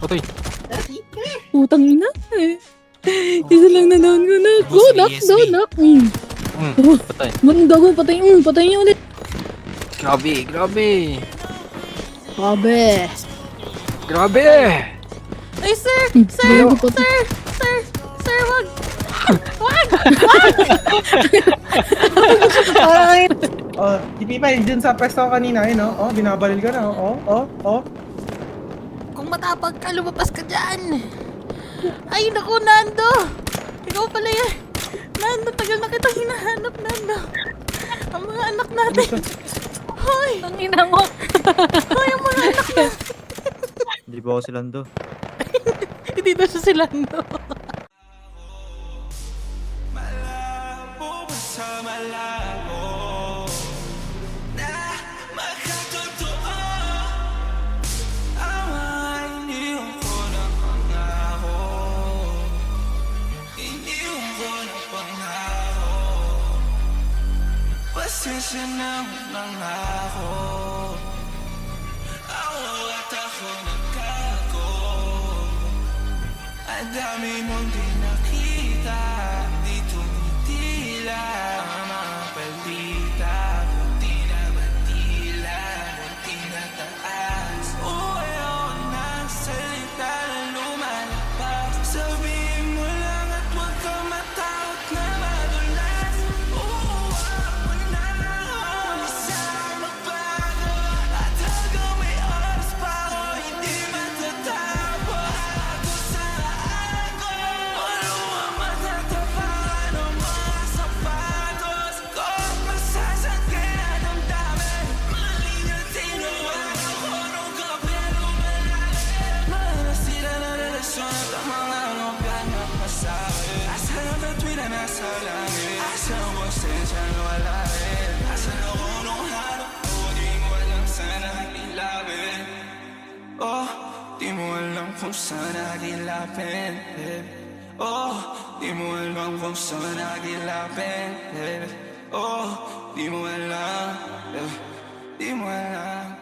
Patay. Putang ina eh. Isa lang na down ko na. Go, knock, go, knock. Patay. Gago, patay. Patay niya ulit. Grabe, grabe. Grabe. Grabe! Ay, sir! Gago, patay. Sir, wag! Oh, si Pipay, dun sa pwesto ko kanina, no? Oh, binabaril ka na, oh. Kung matapag ka, lumabas ka dyan! Ay, naku, Nando! Ikaw pala yan! Nando, tagal na kitang hinahanap, Nando! Ang mga anak natin! Hoy! Ang ina mo. Hoy, ang mga anak natin! Hindi pa ako silando. Hindi na siya si Nando. Pasensya na lang ako. Ako at ako nagkago. Ang dami mong di nakita. Di tumitila ang mga balita. Kunti na bandila, kunti na taas. Ayaw na salita na lumalabas. Sabihin mo lang at huwag ka matakot na madulas. Ako na isang magbago. At hanggang may oras pa ako hindi matatapos. Ako sa ako, walo ang matatapakan ng mga sapatos ko. Masasad kaya damdamin. Malingang tinuwag ako nung gabi lumalalim. Manasira na relasyon at ang mga nobyan na pasabi. Asa na batuwi na nasa langit. Asa ang bosensya na wala rin. Asa na ako nung harap ko. Di mo alam saan nagilapin. Oh, di mo alam kung saan nagilapin. Oh, di mo alam kung saan nagilapin. Oh, di mo alam. Di mo alam.